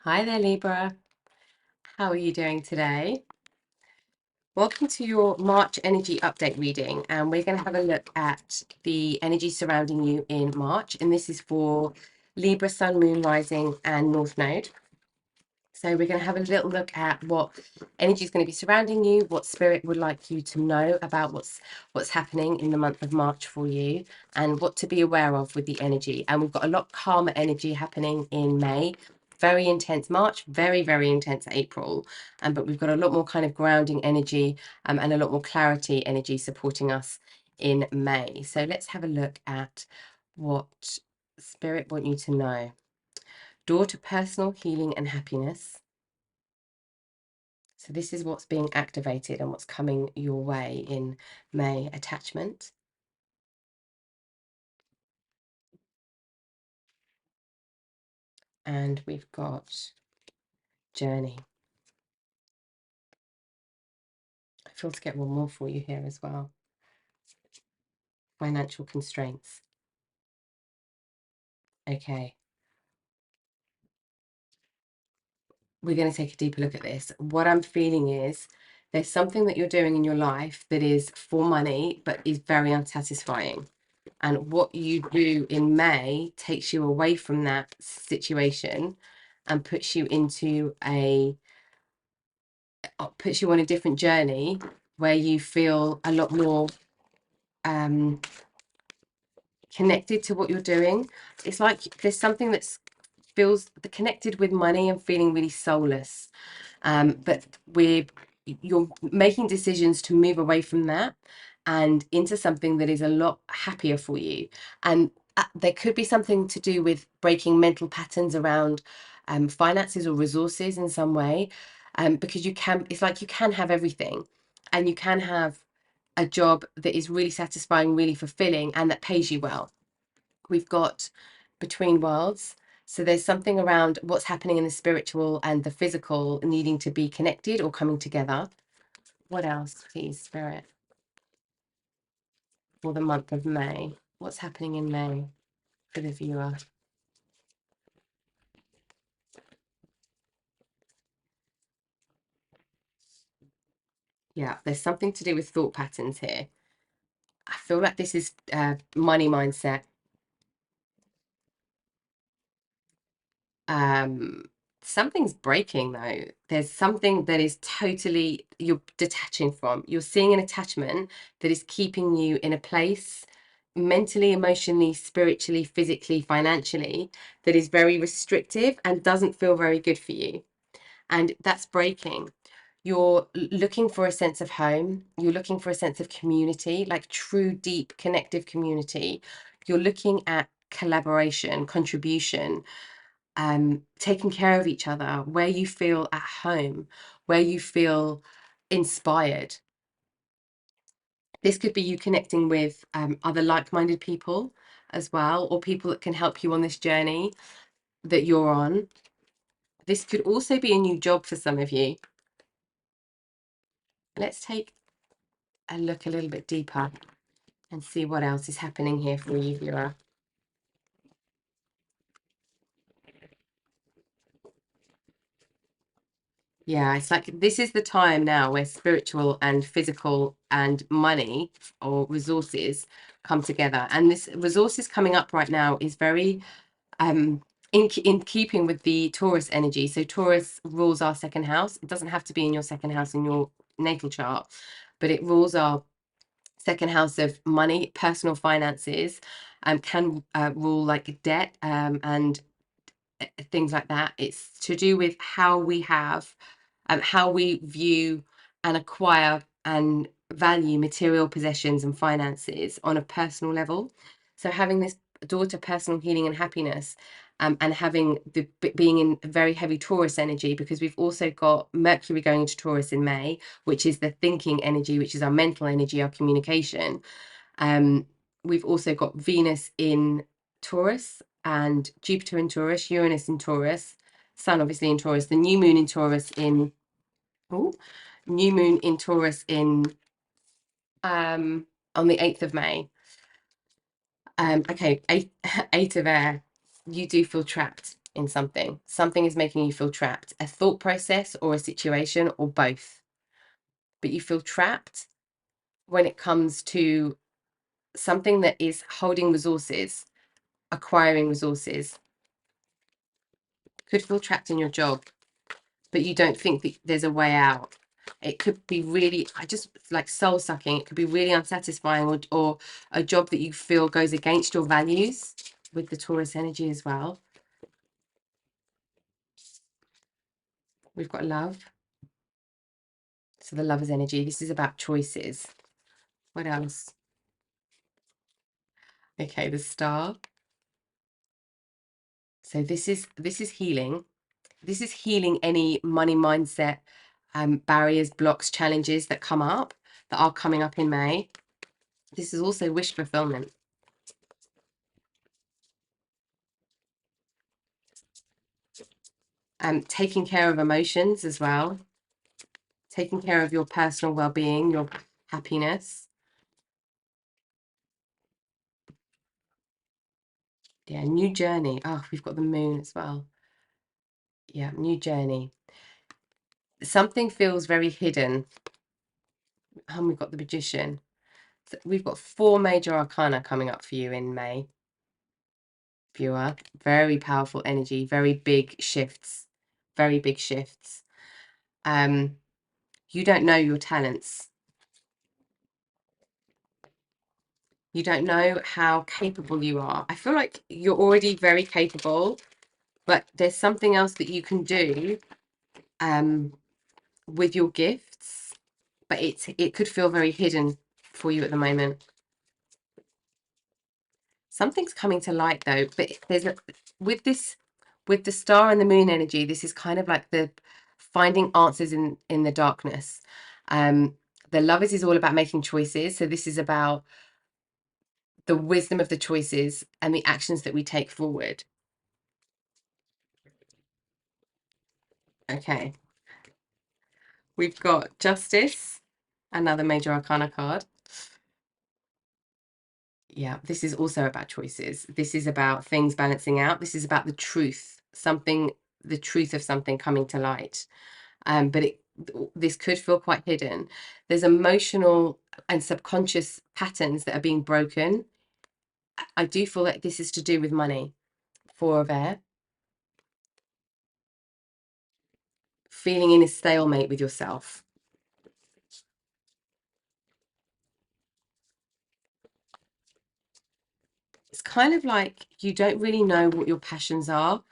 Hi there, Libra. How are you doing today? Welcome to your March energy update reading, and we're going to have a look at the energy surrounding you in March. And this is for Libra Sun, Moon, Rising, and North Node. So we're going to have a little look at what energy is going to be surrounding you, what Spirit would like you to know about what's happening in the month of March for you, and what to be aware of with the energy. And we've got a lot calmer energy happening in May. Very intense March, very, very intense April. But we've got a lot more kind of grounding energy and a lot more clarity energy supporting us in May. So let's have a look at what Spirit want you to know. Door to personal healing and happiness. So this is what's being activated and what's coming your way in May. Attachment. And we've got journey. I feel to get one more for you here as well. Financial constraints. Okay. We're going to take a deeper look at this. What I'm feeling is there's something that you're doing in your life that is for money, but is very unsatisfying. And what you do in May takes you away from that situation and puts you into puts you on a different journey where you feel a lot more connected to what you're doing. It's like there's something that feels connected with money and feeling really soulless. But you're making decisions to move away from that and into something that is a lot happier for you. And there could be something to do with breaking mental patterns around finances or resources in some way. Because it's like you can have everything, and you can have a job that is really satisfying, really fulfilling, and that pays you well. We've got between worlds. So there's something around what's happening in the spiritual and the physical needing to be connected or coming together. What else, please, Spirit, for the month of May? What's happening in May for the viewer? Yeah, there's something to do with thought patterns here. I feel like this is money mindset. Um, Something's breaking though. There's something that is totally you're detaching from. You're seeing an attachment that is keeping you in a place mentally, emotionally, spiritually, physically, financially that is very restrictive and doesn't feel very good for you. And that's breaking. You're looking for a sense of home. You're looking for a sense of community, like true, deep, connective community. You're looking at collaboration, contribution, taking care of each other, where you feel at home, where you feel inspired. This could be you connecting with other like-minded people as well, or people that can help you on this journey that you're on. This could also be a new job for some of you. Let's take a look a little bit deeper and see what else is happening here for you, viewer. Yeah, it's like this is the time now where spiritual and physical and money or resources come together. And this resources coming up right now is very in keeping with the Taurus energy. So Taurus rules our second house. It doesn't have to be in your second house in your natal chart, but it rules our second house of money, personal finances, can rule like debt and things like that. It's to do with how we have how we view and acquire and value material possessions and finances on a personal level. So having this door to personal healing and happiness, and having the being in very heavy Taurus energy, because we've also got Mercury going into Taurus in May, which is the thinking energy, which is our mental energy, our communication. We've also got Venus in Taurus and Jupiter in Taurus, Uranus in Taurus, Sun obviously in Taurus, the new moon in Taurus in new moon in Taurus in on the 8th of May. Okay, eight of air. You do feel trapped in something. Something is making you feel trapped, a thought process or a situation or both. But you feel trapped when it comes to something that is holding resources, acquiring resources. Could feel trapped in your job, but you don't think that there's a way out. It could be really, I just like soul sucking. It could be really unsatisfying, or a job that you feel goes against your values, with the Taurus energy as well. We've got love. So the Lover's energy. This is about choices. What else? Okay, the Star. So this is healing. This is healing any money mindset barriers, blocks, challenges that come up, that are coming up in May. This is also wish fulfillment. Taking care of emotions as well. Taking care of your personal well-being, your happiness. Yeah, new journey. Oh, we've got the moon as well. Yeah, new journey. Something feels very hidden. And we've got the Magician. So we've got 4 major arcana coming up for you in May. Viewer, very powerful energy, very big shifts, very big shifts. You don't know your talents. You don't know how capable you are. I feel like you're already very capable, but there's something else that you can do with your gifts, but it could feel very hidden for you at the moment. Something's coming to light though, but there's with the Star and the Moon energy, this is kind of like the finding answers in the darkness. The Lovers is all about making choices, so this is about the wisdom of the choices and the actions that we take forward. Okay, we've got Justice, another major arcana card. Yeah, this is also about choices. This is about things balancing out. This is about the truth, the truth of something coming to light. But this could feel quite hidden. There's emotional and subconscious patterns that are being broken. I do feel like this is to do with money. 4 of Air. Feeling in a stalemate with yourself. It's kind of like you don't really know what your passions are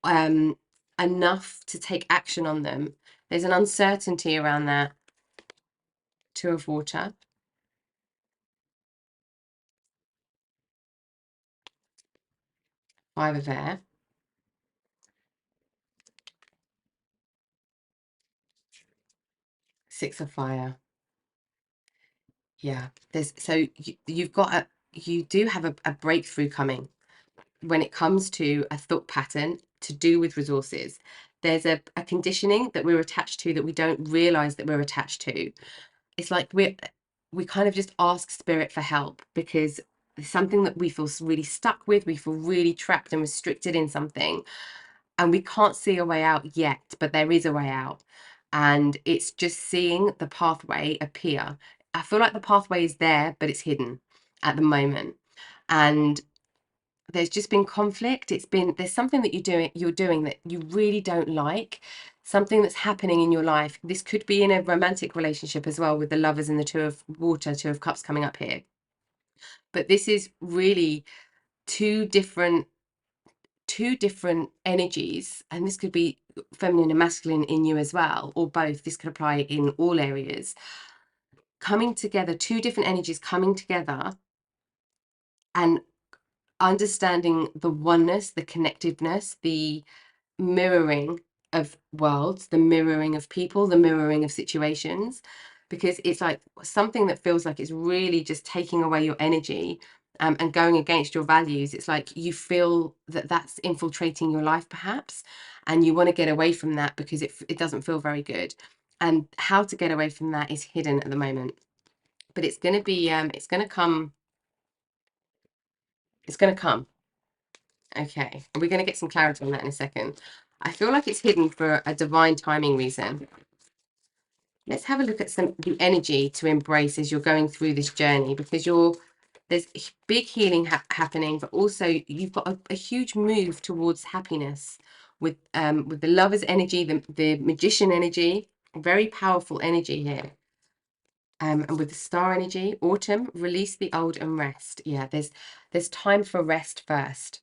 enough to take action on them. There's an uncertainty around that. 2 of Water. 5 of Air. 6 of Fire. Yeah, you do have a breakthrough coming when it comes to a thought pattern to do with resources. There's a conditioning that we're attached to that we don't realize that we're attached to. It's like we kind of just ask spirit for help because it's something that we feel really stuck with. We feel really trapped and restricted in something, and we can't see a way out yet, but there is a way out. And it's just seeing the pathway appear. I feel like the pathway is there, but it's hidden at the moment. And there's just been conflict. There's something that you're doing that you really don't like, something that's happening in your life. This could be in a romantic relationship as well, with the Lovers and the 2 of Water, 2 of Cups coming up here. But this is really two different energies, and this could be feminine and masculine in you as well, or both. This could apply in all areas, coming together, 2 different energies coming together and understanding the oneness, the connectiveness, the mirroring of worlds, the mirroring of people, the mirroring of situations, because it's like something that feels like it's really just taking away your energy and going against your values. It's like you feel that that's infiltrating your life perhaps, and you want to get away from that because it doesn't feel very good. And how to get away from that is hidden at the moment, but it's going to be it's going to come. It's going to come. Okay, we're going to get some clarity on that in a second. I feel like it's hidden for a divine timing reason. Let's have a look at the energy to embrace as you're going through this journey, because there's big healing happening, but also you've got a huge move towards happiness with the lover's energy, the magician energy, very powerful energy here. And with the star energy, autumn, release the old and rest. Yeah, there's time for rest first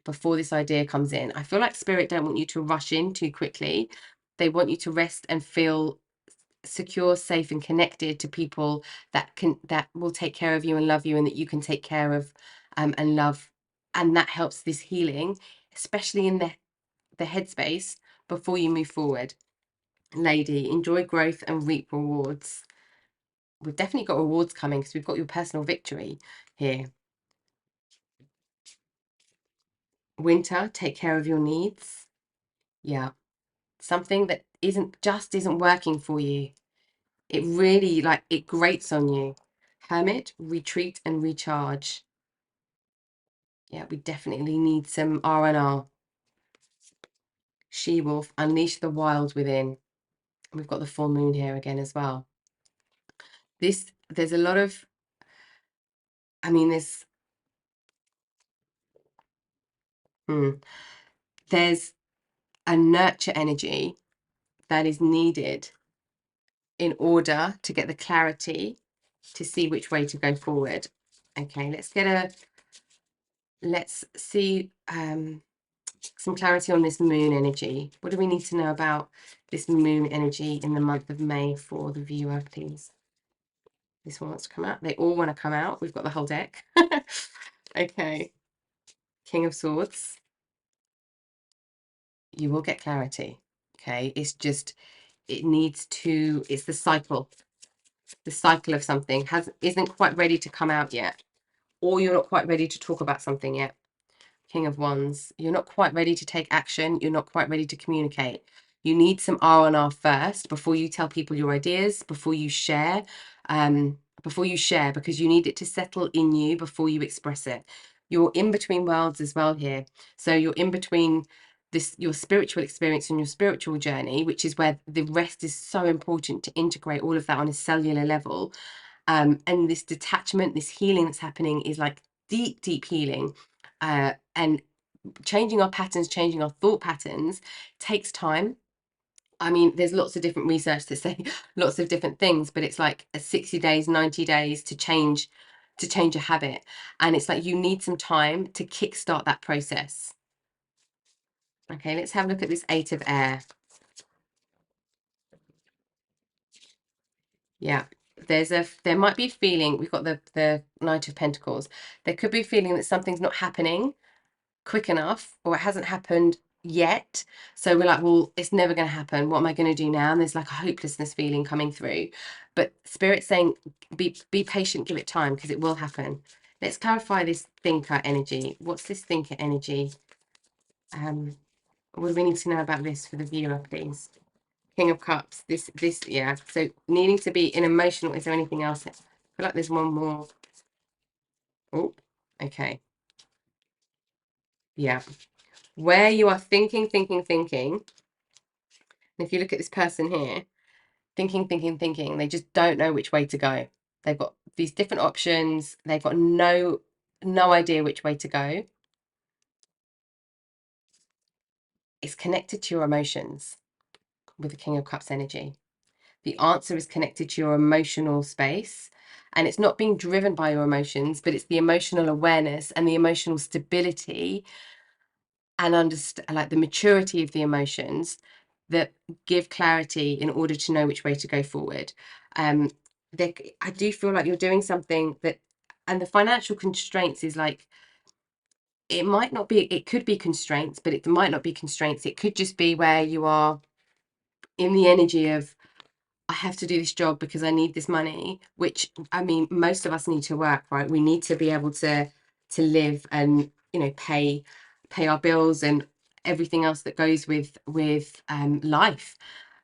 before this idea comes in. I feel like spirit don't want you to rush in too quickly. They want you to rest and feel secure, safe, and connected to people that will take care of you and love you, and that you can take care of and love. And that helps this healing, especially in the headspace before you move forward. Lady, enjoy growth and reap rewards. We've definitely got rewards coming because we've got your personal victory here. Winter, take care of your needs. Yeah, something that isn't working for you. It really, like, it grates on you. Hermit, retreat and recharge. Yeah, we definitely need some R&R. She-wolf, unleash the wild within. We've got the full moon here again as well. There's a lot of, I mean, there's a nurture energy that is needed in order to get the clarity to see which way to go forward. Okay, let's see some clarity on this moon energy. What do we need to know about this moon energy in the month of May for the viewer, please? This one wants to come out. They all want to come out. We've got the whole deck. Okay. King of Swords. You will get clarity. Okay. It's just, it's the cycle. The cycle of something isn't quite ready to come out yet. Or you're not quite ready to talk about something yet. King of Wands, you're not quite ready to take action. You're not quite ready to communicate. You need some R&R first before you tell people your ideas, before you share, because you need it to settle in you before you express it. You're in between worlds as well here. So you're in between your spiritual experience and your spiritual journey, which is where the rest is so important to integrate all of that on a cellular level. And this detachment, this healing that's happening is like deep, deep healing. And changing our patterns, changing our thought patterns takes time. I mean, there's lots of different research that say lots of different things, but it's like 60 days, 90 days to change a habit. And it's like you need some time to kickstart that process. Okay, let's have a look at this Eight of Air. Yeah, there might be a feeling, we've got the Knight of Pentacles. There could be a feeling that something's not happening quick enough, or it hasn't happened yet. So we're like, well, it's never going to happen. What am I going to do now? And there's like a hopelessness feeling coming through. But Spirit's saying, be patient, give it time, because it will happen. Let's clarify this thinker energy. What's this thinker energy? What do we need to know about this for the viewer, please? King of Cups. Yeah. So needing to be in emotional. Is there anything else? I feel like there's one more. Oh, okay. Yeah. Where you are thinking. And if you look at this person here, thinking, they just don't know which way to go. They've got these different options. They've got no idea which way to go. It's connected to your emotions with the King of Cups energy. The answer is connected to your emotional space. And it's not being driven by your emotions, but it's the emotional awareness and the emotional stability and like the maturity of the emotions that give clarity in order to know which way to go forward. I do feel like you're doing something that, and the financial constraints is like, it could be constraints, but it might not be constraints. It could just be where you are in the energy of, I have to do this job because I need this money, which, I mean, most of us need to work, right? We need to be able to live and, pay our bills and everything else that goes with life.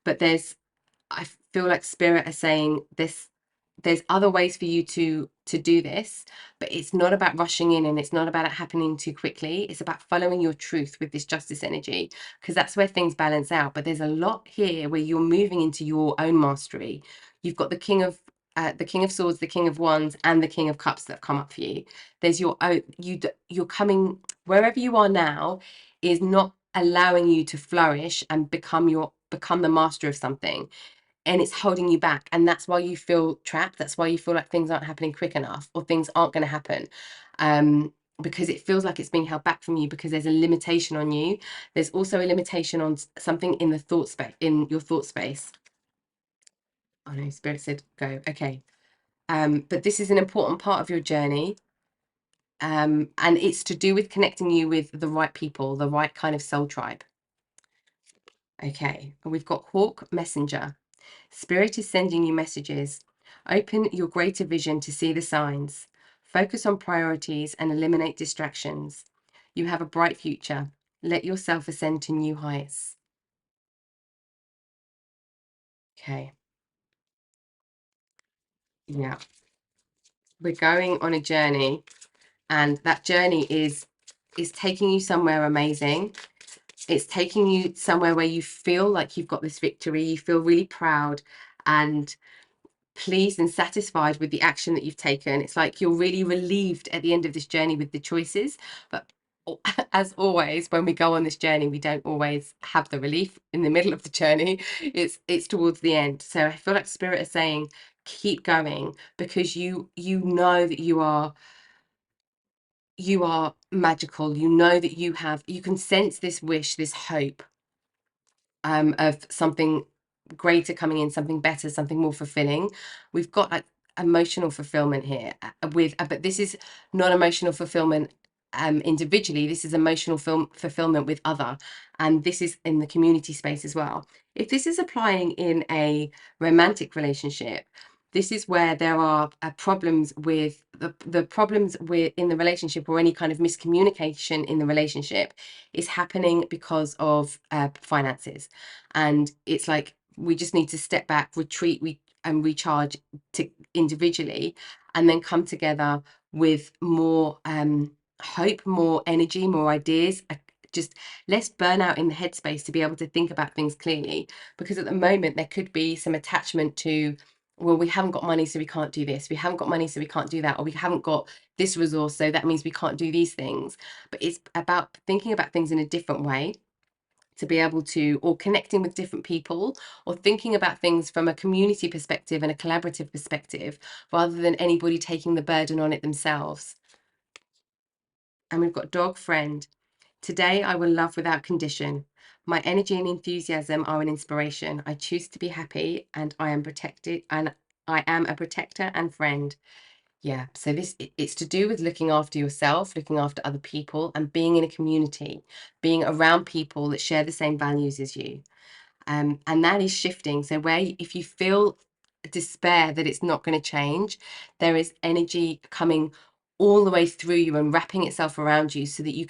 But I feel like Spirit are saying there's other ways for you to do this, but it's not about rushing in, and it's not about it happening too quickly. It's about following your truth with this justice energy, because that's where things balance out. But there's a lot here where you're moving into your own mastery. You've got the King of Swords, the King of Wands, and the King of Cups that have come up for you. There's your own, you're coming wherever you are now is not allowing you to flourish and become the master of something, and it's holding you back, and that's why you feel trapped. That's why you feel like things aren't happening quick enough, or things aren't going to happen, because it feels like it's being held back from you, because there's a limitation on you. There's also a limitation on something in the thought space, in your thought space. Oh no, Spirit said go. Okay. But this is an important part of your journey, and it's to do with connecting you with the right people, the right kind of soul tribe. Okay, and we've got Hawk Messenger. Spirit is sending you messages. Open your greater vision to see the signs. Focus on priorities and eliminate distractions. You have a bright future. Let yourself ascend to new heights. Okay. Yeah. We're going on a journey, and that journey is taking you somewhere amazing. It's taking you somewhere where you feel like you've got this victory. You feel really proud and pleased and satisfied with the action that you've taken. It's like you're really relieved at the end of this journey with the choices. But as always, when we go on this journey, we don't always have the relief in the middle of the journey. It's towards the end. So I feel like Spirit is saying, keep going, because you know that you are magical. You know that you can sense this wish, this hope, of something greater coming in, something better, something more fulfilling. We've got like emotional fulfillment here, but this is not emotional fulfillment individually. This is emotional fulfillment with other, and this is in the community space as well. If this is applying in a romantic relationship, this is where there are problems with the problems with in the relationship, or any kind of miscommunication in the relationship is happening because of finances. And it's like we just need to step back, retreat, and recharge to individually, and then come together with more hope, more energy, more ideas, just less burnout in the headspace to be able to think about things clearly. Because at the moment there could be some attachment to, well, we haven't got money, so we can't do this. We haven't got money, so we can't do that. Or we haven't got this resource, so that means we can't do these things. But it's about thinking about things in a different way, to be able to, or connecting with different people, or thinking about things from a community perspective and a collaborative perspective, rather than anybody taking the burden on it themselves. And we've got Dog Friend. Today I will love without condition. My energy and enthusiasm are an inspiration. I choose to be happy, and I am protected, and I am a protector and friend. Yeah, so it's to do with looking after yourself, looking after other people, and being in a community, being around people that share the same values as you. And that is shifting. So if you feel despair that it's not going to change, there is energy coming all the way through you and wrapping itself around you, so that you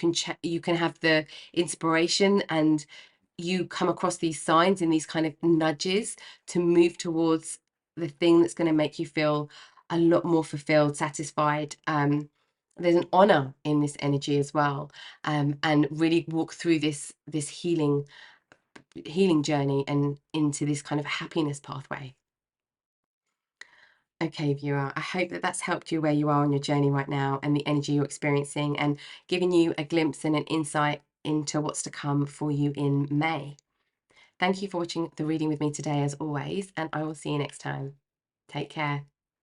can have the inspiration, and you come across these signs and these kind of nudges to move towards the thing that's going to make you feel a lot more fulfilled, satisfied. There's an honor in this energy as well, and really walk through this healing journey and into this kind of happiness pathway. Okay, viewer, I hope that that's helped you where you are on your journey right now, and the energy you're experiencing, and giving you a glimpse and an insight into what's to come for you in May. Thank you for watching the reading with me today, as always, and I will see you next time. Take care.